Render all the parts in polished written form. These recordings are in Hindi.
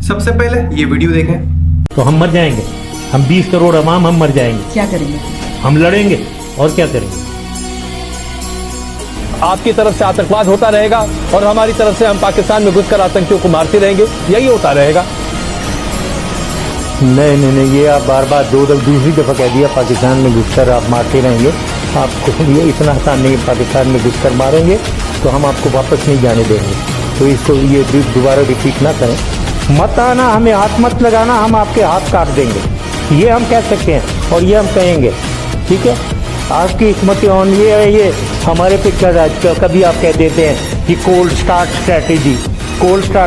सबसे पहले ये वीडियो देखें। तो हम मर जाएंगे, हम 20 करोड़ अवाम हम मर जाएंगे। क्या करेंगे? हम लड़ेंगे और क्या करेंगे। आपकी तरफ से आतंकवाद होता रहेगा और हमारी तरफ से हम पाकिस्तान में घुसकर आतंकियों को मारते रहेंगे, यही होता रहेगा। नहीं, ये आप बार बार दूसरी दफा कह दिया पाकिस्तान में घुसकर आप मारते रहेंगे। आपको ये इतना आसान नहीं है, पाकिस्तान में घुसकर मारेंगे तो हम आपको वापस नहीं जाने देंगे। तो इसको ये दोबारा रिपीट ना करें। मत आना, हमें हाथ मत लगाना, हम आपके हाथ काट देंगे, ये हम कह सकते हैं और ये हम कहेंगे। ठीक है, आपकी हिकमत ऑन ये हमारे पे कभी आप कह देते हैं कि कोल्ड स्टार्ट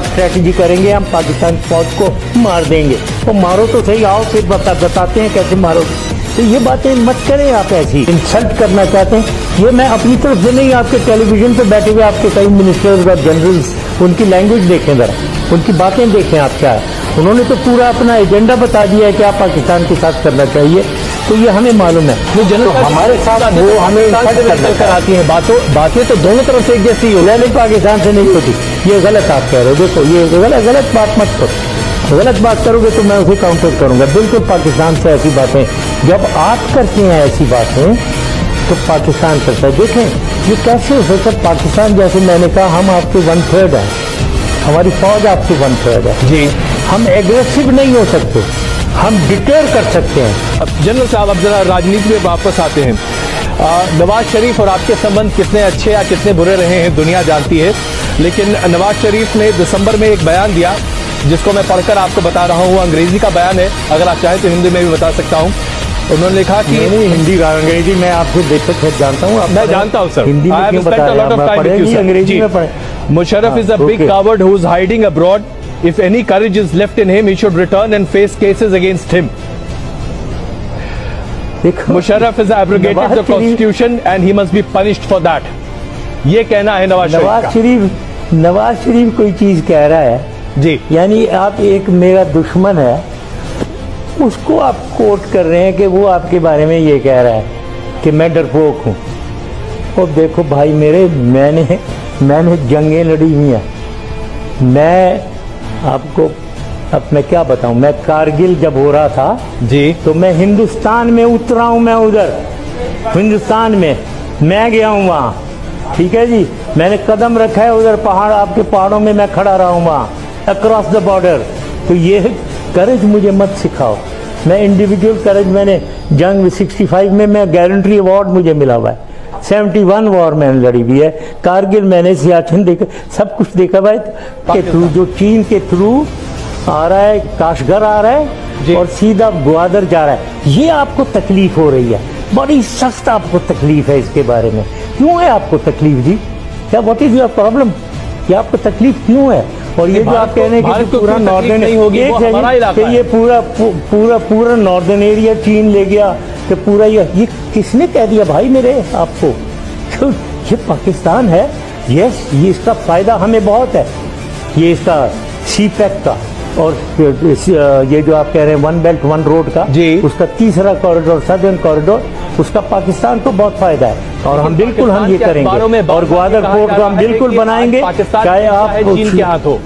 स्ट्रैटेजी करेंगे, हम पाकिस्तान फौज को मार देंगे। तो मारो तो सही, आओ फिर बताते हैं कैसे मारो। तो ये बातें मत करें आप, ऐसी इंसल्ट करना चाहते हैं। ये मैं अपनी तरफ से नहीं, आपके टेलीविजन पे बैठे हुए आपके कई मिनिस्टर्स और जनरल्स, उनकी लैंग्वेज देखें जरा, उनकी बातें देखें आप क्या है। उन्होंने तो पूरा अपना एजेंडा बता दिया है कि आप पाकिस्तान के साथ करना चाहिए, तो ये हमें मालूम है। वो जनरल तो हमारे साथ वो हमें कर आती है, बातें तो दोनों तरफ से एक जैसी हो, लेकिन पाकिस्तान से नहीं होती। ये गलत आप कह रहे हो। देखो ये गलत बात मत करो, गलत बात करोगे तो मैं उसे काउंटर करूंगा। बिल्कुल पाकिस्तान से ऐसी बातें जब आप करते हैं ऐसी बातें तो पाकिस्तान करता है। देखें ये कैसे हो सकता है। पाकिस्तान जैसे मैंने कहा, हम आपके 1/3 है, हमारी फौज आपकी 1/3 है जी। हम एग्रेसिव नहीं हो सकते, हम डिटेर कर सकते हैं। अब जनरल साहब, अब जरा राजनीति में वापस आते हैं। नवाज शरीफ और आपके संबंध कितने अच्छे या कितने बुरे रहे हैं दुनिया जानती है, लेकिन नवाज शरीफ ने दिसंबर में एक बयान दिया जिसको मैं पढ़कर आपको बता रहा हूँ। अंग्रेजी का बयान है, अगर आप चाहें तो हिंदी में भी बता सकता हूँ। उन्होंने लिखा कि नहीं हिंदी का अंग्रेजी मैं आपसे देखकर जानता हूँ। मैं जानता हूँ सर, हिंदी में क्यों बता रहे हैं, अंग्रेजी में पढ़े। Musharraf is a big covered who is hiding abroad. If any courage is left in him, he should return and face cases against him. Musharraf has abrogated the constitution and he must be punished for that. ये कहना है नवाज शरीफ कोई चीज कह रहा है जी, यानी आप एक मेरा दुश्मन है उसको आप कोट कर रहे हैं कि वो आपके बारे में ये कह रहा है कि मैं डरपोक हूँ। और देखो भाई मेरे, मैंने जंगें लड़ी हुई हैं। मैं आपको अब मैं क्या बताऊं, मैं कारगिल जब हो रहा था जी तो मैं हिंदुस्तान में उतरा हूं। मैं उधर हिंदुस्तान में मैं गया हूं वहां, ठीक है जी। मैंने कदम रखा है उधर, पहाड़ आपके पहाड़ों में मैं खड़ा रहा हूं वहां, अक्रॉस द बॉर्डर। तो ये करेज मुझे मत सिखाओ। मैं इंडिविजुअल करेज, मैंने जंग 65 में मैं गारंटी अवार्ड मुझे मिला हुआ है। 71 वॉर मैंने लड़ी हुई है, कारगिल मैंने, सियाचिन देखा, सब कुछ देखा भाई के थ्रू, जो चीन के थ्रू आ रहा है, काशगर आ रहा है और सीधा ग्वादर जा रहा है। ये आपको तकलीफ हो रही है, बड़ी सख्त आपको तकलीफ है। इसके बारे में क्यों है आपको तकलीफ जी? क्या व्हाट इज योर प्रॉब्लम? ये आपको तकलीफ क्यों है? और ये जो आप कह रहे हैं कि पूरा नॉर्दर्न नहीं होगी, ये पूरा नॉर्दर्न एरिया चीन ले गया कि पूरा ये किसने कह दिया भाई मेरे आपको? ये पाकिस्तान है, यस, ये इसका फायदा हमें बहुत है, ये इसका सीपैक का और ये जो आप कह रहे हैं 1 बेल्ट 1 रोड का, उसका तीसरा कॉरिडोर, सदर्न कॉरिडोर, उसका पाकिस्तान को बहुत फायदा है। और हम बिल्कुल हम ये करेंगे और ग्वादर पोर्ट को हम बिल्कुल बनाएंगे, चाहे आप चीन के हाथ हो।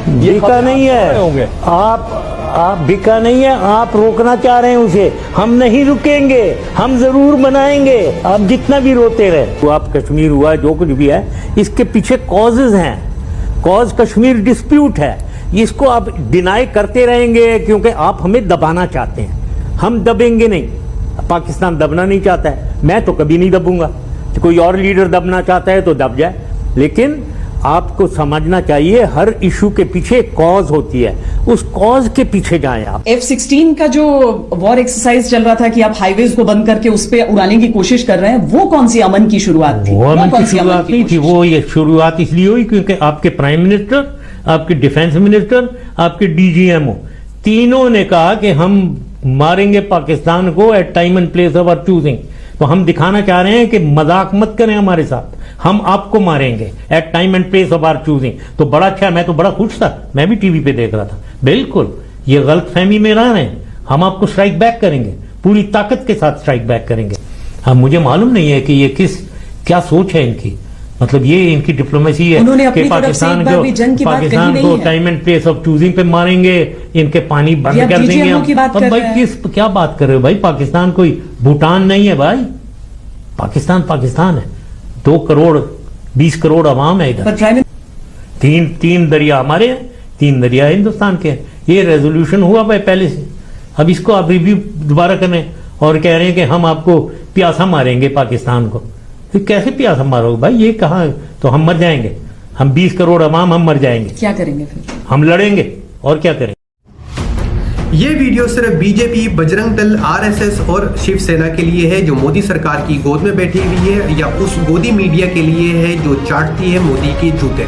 बिका नहीं है, आप बिका नहीं है, आप रोकना चाह रहे हैं उसे। हम नहीं रुकेंगे, हम जरूर बनाएंगे, आप जितना भी रोते रहे। तो आप कश्मीर हुआ, जो कुछ भी है, इसके पीछे कॉजेज हैं। कॉज कश्मीर डिस्प्यूट है, इसको आप डिनाई करते रहेंगे क्योंकि आप हमें दबाना चाहते हैं। हम दबेंगे नहीं, पाकिस्तान दबना नहीं चाहता है, मैं तो कभी नहीं दबूंगा। कोई और लीडर दबना चाहता है तो दब जाए, लेकिन आपको समझना चाहिए हर इशू के पीछे एक कॉज होती है, उस कॉज के पीछे जाएं आप। F-16 का जो वॉर एक्सरसाइज चल रहा था कि आप हाईवेज को बंद करके उस पे उड़ाने की कोशिश कर रहे हैं, वो कौन सी अमन की शुरुआत थी? वो अमन की शुरुआत नहीं थी, वो ये शुरुआत इसलिए हुई क्योंकि आपके प्राइम मिनिस्टर, आपके डिफेंस मिनिस्टर, आपके DGMO तीनों ने कहा कि हम मारेंगे पाकिस्तान को at time and place of our choosing. तो हम दिखाना चाह रहे हैं कि मजाक मत करें हमारे साथ, हम आपको मारेंगे at time and place of our choosing. तो बड़ा अच्छा, मैं तो बड़ा खुश था, मैं भी टीवी पे देख रहा था। बिल्कुल ये गलत फहमी में रह रहे हैं, हम आपको स्ट्राइक बैक करेंगे, पूरी ताकत के साथ स्ट्राइक बैक करेंगे। अब मुझे मालूम नहीं है कि ये क्या सोच है इनकी, मतलब ये इनकी डिप्लोमेसी है उन्होंने अपनी कि तरफ से एक बार भी जंग की बात कही पाकिस्तान नहीं को है। Time and place of choosing पे मारेंगे, इनके पानी बंद ये कर आप देंगे DGMO की बात अब कर भाई रहे हैं। किस क्या बात कर रहे हो भाई? पाकिस्तान कोई भूटान नहीं है भाई, पाकिस्तान पाकिस्तान है। 2 करोड़ 20 करोड़ आवाम है इधर। पर प्राइम तीन दरिया हमारे हैं, 3 दरिया हिंदुस्तान के हैं। ये रेजोल्यूशन हुआ भाई पहले से, अब इसको आप रिव्यू दोबारा करें और कह रहे हैं कि हम आपको प्यासा मारेंगे पाकिस्तान को। फिर कैसे प्यासा मारोगे भाई? ये कहाँ? तो हम मर जाएंगे, हम 20 करोड़ अवाम हम मर जाएंगे, क्या करेंगे फिर? हम लड़ेंगे और क्या करेंगे। ये वीडियो सिर्फ बीजेपी, बजरंग दल, आरएसएस और शिवसेना के लिए है जो मोदी सरकार की गोद में बैठी हुई है, या उस गोदी मीडिया के लिए है जो चाटती है मोदी के जूते।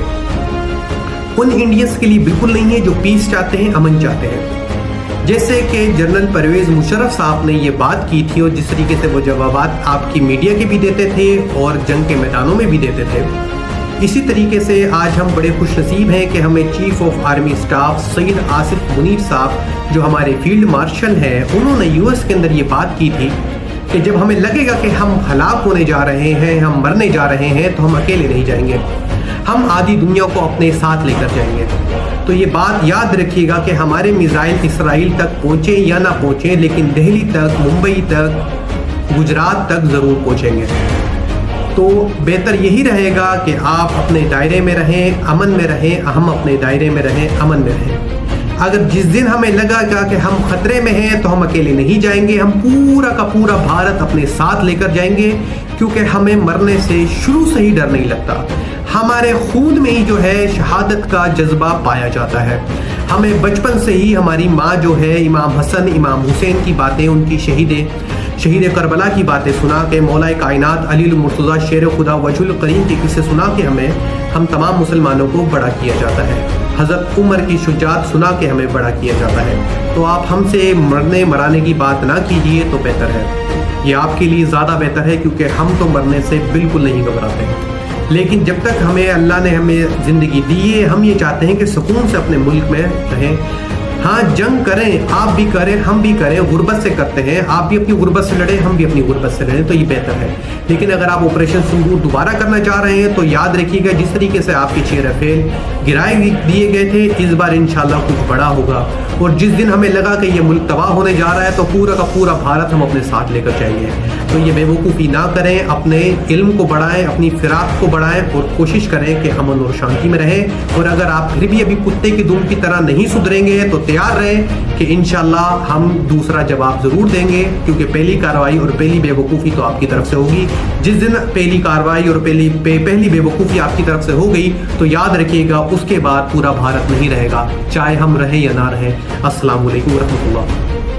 उन इंडियंस के लिए बिल्कुल नहीं है जो पीस चाहते हैं, अमन चाहते हैं। जैसे कि जनरल परवेज मुशर्रफ साहब ने ये बात की थी और जिस तरीके से वो जवाबात आपकी मीडिया के भी देते थे और जंग के मैदानों में भी देते थे, इसी तरीके से आज हम बड़े खुशनसीब हैं कि हमें chief of army staff Saeed Asif Munir साहब जो हमारे फील्ड मार्शल हैं, उन्होंने यूएस के अंदर ये बात की थी कि जब हमें लगेगा कि हम हलाक होने जा रहे हैं, हम मरने जा रहे हैं, तो हम अकेले नहीं जाएंगे, हम आधी दुनिया को अपने साथ लेकर जाएंगे। तो ये बात याद रखिएगा कि हमारे मिसाइल इसराइल तक पहुंचे या ना पहुंचे, लेकिन दिल्ली तक, मुंबई तक, गुजरात तक जरूर पहुंचेंगे। तो बेहतर यही रहेगा कि आप अपने दायरे में रहें, अमन में रहें, हम अपने दायरे में रहें, अमन में रहें। अगर जिस दिन हमें लगेगा कि हम खतरे में हैं तो हम अकेले नहीं जाएंगे, हम पूरा का पूरा भारत अपने साथ लेकर जाएंगे, क्योंकि हमें मरने से शुरू से ही डर नहीं लगता। हमारे खून में ही जो है शहादत का जज्बा पाया जाता है। हमें बचपन से ही हमारी माँ जो है इमाम हसन, इमाम हुसैन की बातें, उनकी शहीद करबला की बातें सुना के, मौला कायनात अली मुर्तज़ा शेर खुदा वजुल करीम के किस्से सुना के हम तमाम मुसलमानों को बड़ा किया जाता है। हज़रत उमर की शुजात सुना के हमें बड़ा किया जाता है। तो आप हमसे मरने मराने की बात ना कीजिए तो बेहतर है। ये आपके लिए ज़्यादा बेहतर है, क्योंकि हम तो मरने से बिल्कुल नहीं घबराते हैं। लेकिन जब तक हमें अल्लाह ने हमें ज़िंदगी दी है, हम ये चाहते हैं कि सुकून से अपने मुल्क में रहें। हाँ, जंग करें, आप भी करें, हम भी करें, गुर्बत से करते हैं, आप भी अपनी गुर्बत से लड़ें, हम भी अपनी गुर्बत से लड़ें, तो ये बेहतर है। लेकिन अगर आप ऑपरेशन सिंदूर दोबारा करना चाह रहे हैं तो याद रखिएगा, जिस तरीके से आपके 6 राफेल गिराए दिए गए थे, इस बार इंशाल्लाह कुछ बड़ा होगा। और जिस दिन हमें लगा कि ये मुल्क तबाह होने जा रहा है तो पूरा का पूरा भारत हम अपने साथ लेकर जाएंगे। तो ये बेवकूफ़ी ना करें, अपने इल्म को बढ़ाएं, अपनी फिराक को बढ़ाएं और कोशिश करें कि अमन और शांति में रहें। और अगर आप फिर भी अभी कुत्ते की दुम की तरह नहीं सुधरेंगे तो तैयार रहें कि इंशाल्लाह हम दूसरा जवाब ज़रूर देंगे, क्योंकि पहली कार्रवाई और पहली बेवकूफ़ी तो आपकी तरफ से होगी। जिस दिन पहली कार्रवाई और पहली बेवकूफ़ी आपकी तरफ से हो गई तो याद रखिएगा, उसके बाद पूरा भारत नहीं रहेगा, चाहे हम रहें या ना रहें। अस्सलाम वालेकुम रहमतुल्लाह।